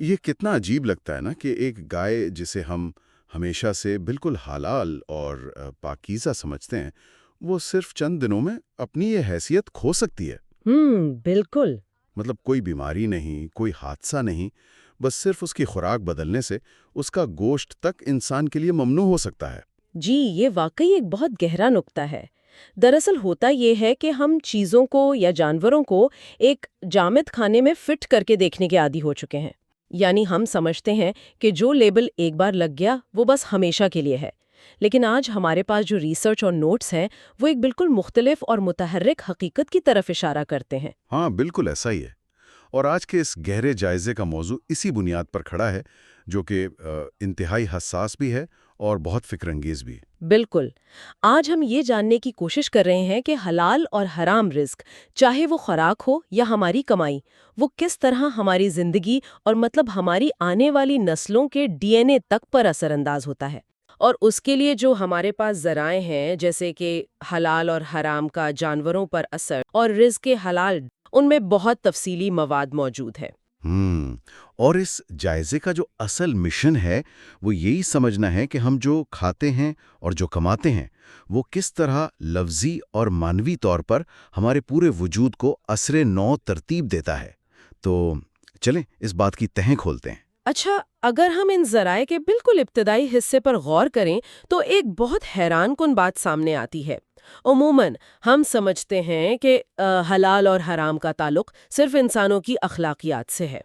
یہ کتنا عجیب لگتا ہے نا کہ ایک گائے جسے ہم ہمیشہ سے بالکل حلال اور پاکیزہ سمجھتے ہیں، وہ صرف چند دنوں میں اپنی یہ حیثیت کھو سکتی ہے۔ بالکل۔ مطلب کوئی بیماری نہیں، کوئی حادثہ نہیں، بس صرف اس کی خوراک بدلنے سے اس کا گوشت تک انسان کے لیے ممنوع ہو سکتا ہے۔ جی، یہ واقعی ایک بہت گہرا نکتہ ہے۔ دراصل ہوتا یہ ہے کہ ہم چیزوں کو یا جانوروں کو ایک جامد کھانے میں فٹ کر کے دیکھنے کے عادی ہو چکے ہیں۔ یعنی ہم سمجھتے ہیں کہ جو لیبل ایک بار لگ گیا وہ بس ہمیشہ کے لیے ہے۔ لیکن آج ہمارے پاس جو ریسرچ اور نوٹس ہیں وہ ایک بالکل مختلف اور متحرک حقیقت کی طرف اشارہ کرتے ہیں۔ ہاں، بالکل ایسا ہی ہے۔ اور آج کے اس گہرے جائزے کا موضوع اسی بنیاد پر کھڑا ہے، جو کہ انتہائی حساس بھی ہے اور بہت فکر انگیز بھی۔ بالکل۔ آج ہم یہ جاننے کی کوشش کر رہے ہیں کہ حلال اور حرام رزق، چاہے وہ خوراک ہو یا ہماری کمائی، وہ کس طرح ہماری زندگی اور ہماری آنے والی نسلوں کے ڈی این اے تک پر اثر انداز ہوتا ہے۔ اور اس کے لیے جو ہمارے پاس ذرائع ہیں، جیسے کہ حلال اور حرام کا جانوروں پر اثر اور رزق حلال، ان میں بہت تفصیلی مواد موجود ہے۔ اور اس جائزے کا جو اصل مشن ہے وہ یہی سمجھنا ہے کہ ہم جو کھاتے ہیں اور جو کماتے ہیں وہ کس طرح لفظی اور معنوی طور پر ہمارے پورے وجود کو اثر نو ترتیب دیتا ہے۔ تو چلیں اس بات کی تہیں کھولتے ہیں۔ اچھا، اگر ہم ان ذرائع کے بالکل ابتدائی حصے پر غور کریں تو ایک بہت حیران کن بات سامنے آتی ہے۔ عموماً ہم سمجھتے ہیں کہ حلال اور حرام کا تعلق صرف انسانوں کی اخلاقیات سے ہے۔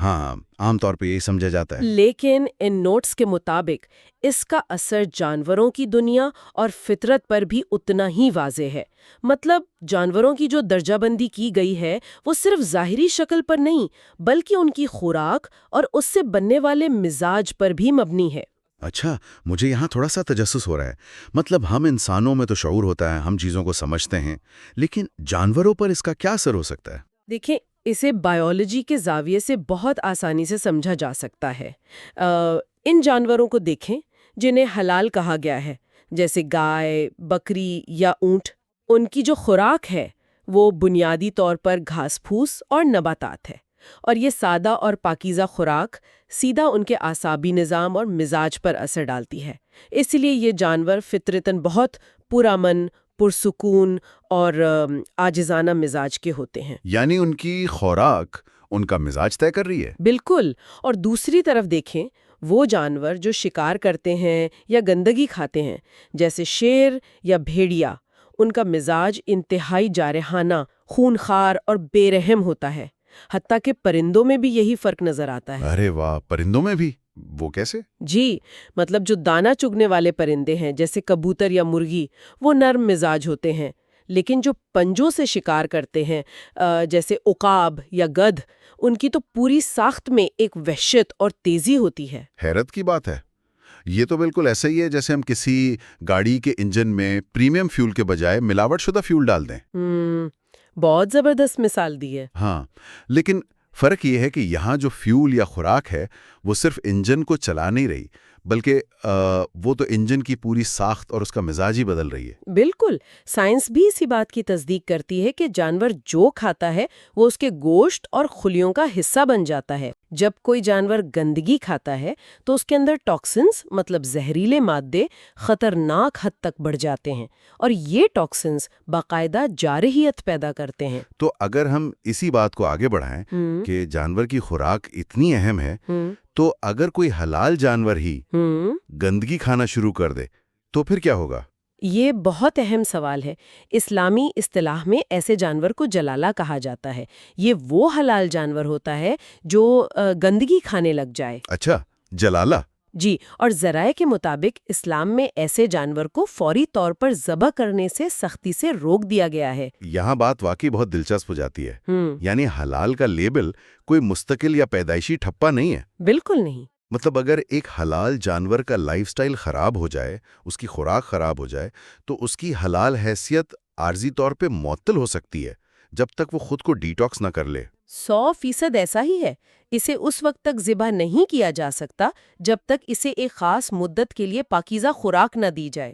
ہاں، عام طور پہ یہی سمجھا جاتا ہے۔ لیکن ان نوٹس کے مطابق اس کا اثر جانوروں کی دنیا اور فطرت پر بھی اتنا ہی واضح ہے۔ مطلب جانوروں کی جو درجہ بندی کی گئی ہے وہ صرف ظاہری شکل پر نہیں بلکہ ان کی خوراک اور اس سے بننے والے مزاج پر بھی مبنی ہے۔ اچھا، مجھے یہاں تھوڑا سا تجسس ہو رہا ہے۔ مطلب ہم انسانوں میں تو شعور ہوتا ہے، ہم چیزوں کو سمجھتے ہیں، لیکن جانوروں پر اس کا کیا اثر ہو سکتا ہے؟ دیکھیں، اسے بائیولوجی کے زاویے سے بہت آسانی سے سمجھا جا سکتا ہے۔ ان جانوروں کو دیکھیں جنہیں حلال کہا گیا ہے، جیسے گائے، بکری یا اونٹ۔ ان کی جو خوراک ہے وہ بنیادی طور پر گھاس پھوس اور نباتات ہے، اور یہ سادہ اور پاکیزہ خوراک سیدھا ان کے اعصابی نظام اور مزاج پر اثر ڈالتی ہے۔ اس لیے یہ جانور فطرتاً بہت پرامن، پرسکون اور عاجزانہ مزاج کے ہوتے ہیں۔ یعنی ان کی خوراک ان کا مزاج طے کر رہی ہے؟ بالکل۔ اور دوسری طرف دیکھیں، وہ جانور جو شکار کرتے ہیں یا گندگی کھاتے ہیں، جیسے شیر یا بھیڑیا، ان کا مزاج انتہائی جارحانہ، خونخوار اور بے رحم ہوتا ہے۔ حتیٰ کہ پرندوں میں بھی یہی فرق نظر آتا ہے۔ ارے واہ، پرندوں میں بھی؟ وہ کیسے؟ جی، مطلب جو دانا چگنے والے پرندے ہیں جیسے کبوتر یا مرغی، وہ نرم مزاج ہوتے ہیں، لیکن جو پنجوں سے شکار کرتے ہیں جیسے عقاب یا گدھ، ان کی تو پوری ساخت میں ایک وحشت اور تیزی ہوتی ہے۔ حیرت کی بات ہے۔ یہ تو بالکل ایسا ہی ہے جیسے ہم کسی گاڑی کے انجن میں پریمیم فیول کے بجائے ملاوٹ شدہ فیول ڈال دیں۔ بہت زبردست مثال دی ہے۔ ہاں، لیکن فرق یہ ہے کہ یہاں جو فیول یا خوراک ہے وہ صرف انجن کو چلا نہیں رہی، بلکہ وہ تو انجن کی پوری ساخت اور اس کا مزاج ہی بدل رہی ہے۔ بالکل، سائنس بھی اسی بات کی تصدیق کرتی ہے کہ جانور جو کھاتا ہے وہ اس کے گوشت اور خلیوں کا حصہ بن جاتا ہے۔ جب کوئی جانور گندگی کھاتا ہے تو اس کے اندر ٹاکسنز، مطلب زہریلے مادے، خطرناک حد تک بڑھ جاتے ہیں، اور یہ ٹاکسنز باقاعدہ جارحیت پیدا کرتے ہیں۔ تو اگر ہم اسی بات کو آگے بڑھائیں کہ جانور کی خوراک اتنی اہم ہے، تو اگر کوئی حلال جانور ہی گندگی کھانا شروع کر دے تو پھر کیا ہوگا؟ یہ بہت اہم سوال ہے۔ اسلامی اصطلاح میں ایسے جانور کو جلالہ کہا جاتا ہے۔ یہ وہ حلال جانور ہوتا ہے جو گندگی کھانے لگ جائے۔ اچھا، جلالہ؟ جی، اور ذرائع کے مطابق اسلام میں ایسے جانور کو فوری طور پر ذبح کرنے سے سختی سے روک دیا گیا ہے۔ یہاں بات واقعی بہت دلچسپ ہو جاتی ہے۔ یعنی حلال کا لیبل کوئی مستقل یا پیدائشی ٹھپا نہیں ہے؟ بالکل نہیں۔ مطلب اگر ایک حلال جانور کا لائف سٹائل خراب ہو جائے، اس کی خوراک خراب ہو جائے، تو اس کی حلال حیثیت عارضی طور پہ معطل ہو سکتی ہے، جب تک وہ خود کو ڈیٹاکس نہ کر لے۔ 100% ایسا ہی ہے۔ اسے اس وقت تک ذبح نہیں کیا جا سکتا جب تک اسے ایک خاص مدت کے لیے پاکیزہ خوراک نہ دی جائے۔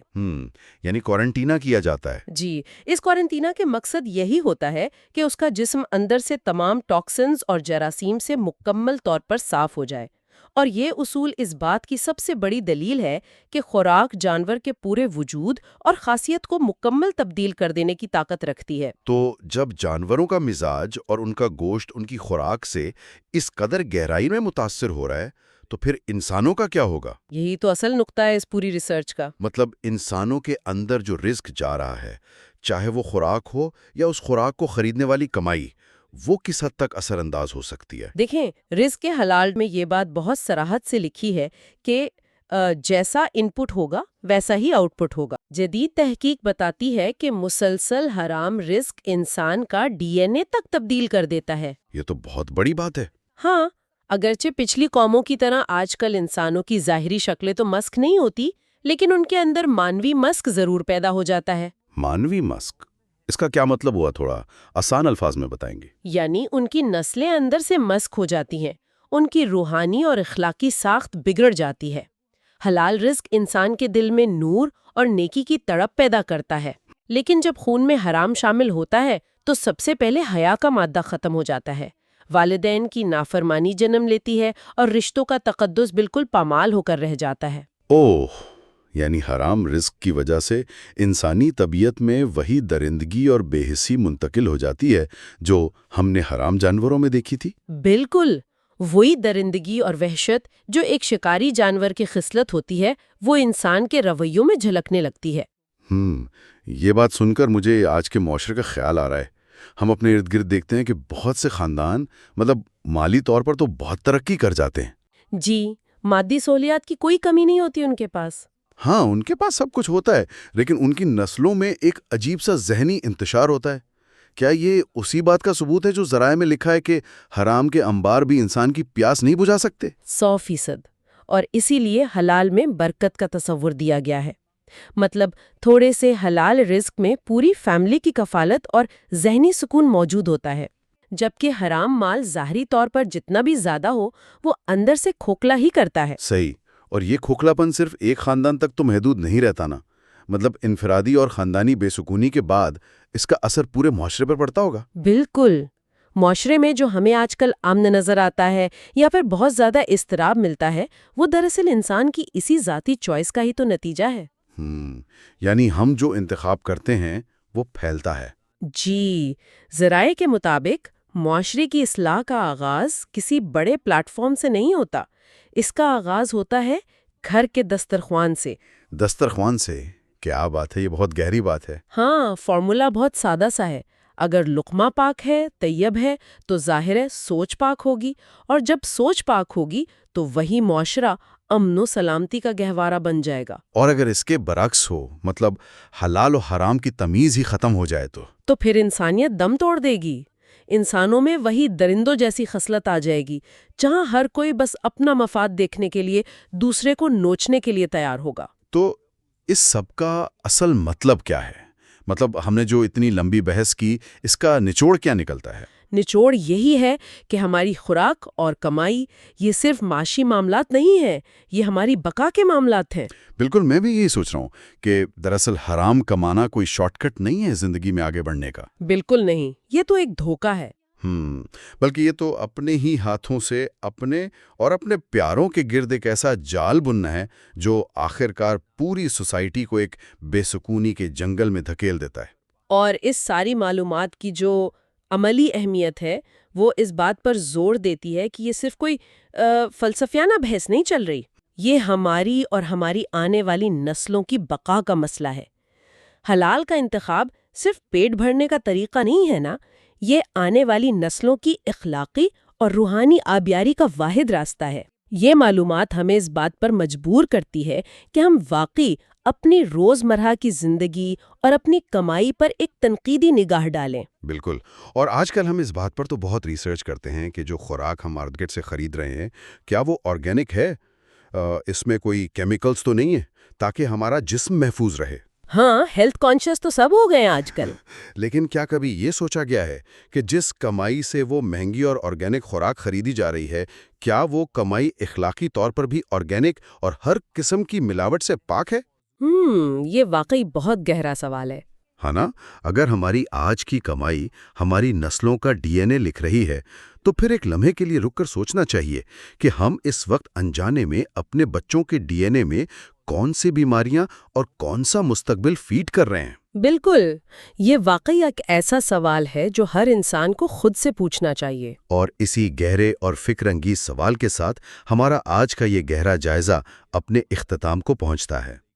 یعنی کوارنٹینا کیا جاتا ہے۔ جی، اس کوارنٹینا کے مقصد یہی ہوتا ہے کہ اس کا جسم اندر سے تمام ٹاکسنز اور جراثیم سے مکمل طور پر صاف ہو جائے، اور یہ اصول اس بات کی سب سے بڑی دلیل ہے کہ خوراک جانور کے پورے وجود اور خاصیت کو مکمل تبدیل کر دینے کی طاقت رکھتی ہے۔ تو جب جانوروں کا مزاج اور ان کا گوشت ان کی خوراک سے اس قدر گہرائی میں متاثر ہو رہا ہے تو پھر انسانوں کا کیا ہوگا؟ یہی تو اصل نقطہ ہے اس پوری ریسرچ کا۔ مطلب انسانوں کے اندر جو رزق جا رہا ہے، چاہے وہ خوراک ہو یا اس خوراک کو خریدنے والی کمائی، وہ کس حد تک اثر انداز ہو سکتی ہے؟ دیکھیں، رزق حلال میں یہ بات بہت صراحت سے لکھی ہے کہ جیسا ان پٹ ہوگا ویسا ہی آؤٹ پٹ ہوگا۔ جدید تحقیق بتاتی ہے کہ مسلسل حرام رزق انسان کا DNA تک تبدیل کر دیتا ہے۔ یہ تو بہت بڑی بات ہے۔ ہاں، اگرچہ پچھلی قوموں کی طرح آج کل انسانوں کی ظاہری شکلیں تو مسخ نہیں ہوتی، لیکن ان کے اندر مانوی مسخ ضرور پیدا ہو جاتا ہے۔ مانوی مسخ، اس کا کیا مطلب ہوا؟ تھوڑا آسان الفاظ میں بتائیں گے؟ یعنی ان کی نسلیں اندر سے مسخ ہو جاتی ہیں، ان کی روحانی اور اخلاقی ساخت بگڑ جاتی ہے۔ حلال رزق انسان کے دل میں نور اور نیکی کی تڑپ پیدا کرتا ہے، لیکن جب خون میں حرام شامل ہوتا ہے تو سب سے پہلے حیا کا مادہ ختم ہو جاتا ہے، والدین کی نافرمانی جنم لیتی ہے اور رشتوں کا تقدس بالکل پامال ہو کر رہ جاتا ہے۔ اوہ، یعنی حرام رزق کی وجہ سے انسانی طبیعت میں وہی درندگی اور بے حسی منتقل ہو جاتی ہے جو ہم نے حرام جانوروں میں دیکھی تھی؟ بالکل، وہی درندگی اور وحشت جو ایک شکاری جانور کی خصلت ہوتی ہے وہ انسان کے رویوں میں جھلکنے لگتی ہے۔ یہ بات سن کر مجھے آج کے معاشرے کا خیال آ رہا ہے۔ ہم اپنے ارد گرد دیکھتے ہیں کہ بہت سے خاندان مالی طور پر تو بہت ترقی کر جاتے ہیں۔ جی، مادی سہولیات کی کوئی کمی نہیں ہوتی ان کے پاس۔ ہاں، ان کے پاس سب کچھ ہوتا ہے، لیکن ان کی نسلوں میں ایک عجیب سا ذہنی انتشار ہوتا ہے۔ کیا یہ اسی بات کا ثبوت ہے جو ذرائع میں لکھا ہے کہ حرام کے انبار بھی انسان کی پیاس نہیں بجھا سکتے؟ 100%، اور اسی لیے حلال میں برکت کا تصور دیا گیا ہے۔ مطلب تھوڑے سے حلال رزق میں پوری فیملی کی کفالت اور ذہنی سکون موجود ہوتا ہے، جبکہ حرام مال ظاہری طور پر جتنا بھی زیادہ ہو وہ اندر سے کھوکھلا ہی کرتا ہے۔ صحیح، اور یہ کھوکھلاپن صرف ایک خاندان تک تو محدود نہیں رہتا نا، انفرادی اور خاندانی بے سکونی کے بعد اس کا اثر پورے معاشرے پر پڑتا ہوگا۔ بالکل، معاشرے میں جو ہمیں آج کل امن نظر آتا ہے یا پھر بہت زیادہ اضطراب ملتا ہے وہ دراصل انسان کی اسی ذاتی چوائس کا ہی تو نتیجہ ہے۔ یعنی ہم جو انتخاب کرتے ہیں وہ پھیلتا ہے۔ جی، ذرائع کے مطابق معاشرے کی اصلاح کا آغاز کسی بڑے پلیٹ فارم سے نہیں ہوتا، اس کا آغاز ہوتا ہے گھر کے دسترخوان سے۔ دسترخوان سے؟ کیا بات ہے، یہ بہت گہری بات ہے۔ ہاں، فارمولا بہت سادہ سا ہے۔ اگر لقمہ پاک ہے، طیب ہے، تو ظاہر ہے سوچ پاک ہوگی، اور جب سوچ پاک ہوگی تو وہی معاشرہ امن و سلامتی کا گہوارہ بن جائے گا۔ اور اگر اس کے برعکس ہو، حلال و حرام کی تمیز ہی ختم ہو جائے تو پھر انسانیت دم توڑ دے گی۔ انسانوں میں وہی درندوں جیسی خصلت آ جائے گی، جہاں ہر کوئی بس اپنا مفاد دیکھنے کے لیے دوسرے کو نوچنے کے لیے تیار ہوگا۔ تو اس سب کا اصل مطلب کیا ہے؟ ہم نے جو اتنی لمبی بحث کی، اس کا نچوڑ کیا نکلتا ہے؟ نچوڑ یہی ہے کہ ہماری خوراک اور کمائی یہ صرف معاشی معاملات نہیں ہیں، یہ ہماری بقا کے معاملات ہیں۔ بالکل، میں بھی یہی سوچ رہا ہوں کہ دراصل حرام کمانا کوئی شارٹ کٹ نہیں ہے زندگی میں آگے بڑھنے کا۔ بالکل نہیں، یہ تو ایک دھوکہ ہے۔ بلکہ یہ تو اپنے ہی ہاتھوں سے اپنے اور اپنے پیاروں کے گرد ایک ایسا جال بننا ہے جو آخرکار پوری سوسائٹی کو ایک بے سکونی کے جنگل میں دھکیل دیتا ہے۔ اور اس ساری معلومات کی جو عملی اہمیت ہے وہ اس بات پر زور دیتی ہے کہ یہ صرف کوئی فلسفیانہ بحث نہیں چل رہی، یہ ہماری اور ہماری آنے والی نسلوں کی بقا کا مسئلہ ہے۔ حلال کا انتخاب صرف پیٹ بھرنے کا طریقہ نہیں ہے نا، یہ آنے والی نسلوں کی اخلاقی اور روحانی آبیاری کا واحد راستہ ہے۔ یہ معلومات ہمیں اس بات پر مجبور کرتی ہے کہ ہم واقعی اپنی روزمرہ کی زندگی اور اپنی کمائی پر ایک تنقیدی نگاہ ڈالیں۔ بالکل، اور آج کل ہم اس بات پر تو بہت ریسرچ کرتے ہیں کہ جو خوراک ہم مارکیٹ سے خرید رہے ہیں کیا وہ آرگینک ہے، اس میں کوئی کیمیکلز تو نہیں ہے تاکہ ہمارا جسم محفوظ رہے۔ ہاں، ہیلتھ کانشیس تو سب ہو گئے ہیں آج کل۔ لیکن کیا کبھی یہ سوچا گیا ہے کہ جس کمائی سے وہ مہنگی اور آرگینک خوراک خریدی جا رہی ہے، کیا وہ کمائی اخلاقی طور پر بھی آرگینک اور ہر قسم کی ملاوٹ سے پاک ہے؟ یہ واقعی بہت گہرا سوال ہے۔ ہے نا؟ اگر ہماری آج کی کمائی ہماری نسلوں کا ڈی این اے لکھ رہی ہے، تو پھر ایک لمحے کے لیے رک کر سوچنا چاہیے کہ ہم اس وقت انجانے میں اپنے بچوں کے ڈی این اے میں کون سی بیماریاں اور کون سا مستقبل فیڈ کر رہے ہیں۔ بالکل، یہ واقعی ایک ایسا سوال ہے جو ہر انسان کو خود سے پوچھنا چاہیے۔ اور اسی گہرے اور فکر انگیز سوال کے ساتھ ہمارا آج کا یہ گہرا جائزہ اپنے اختتام کو پہنچتا ہے۔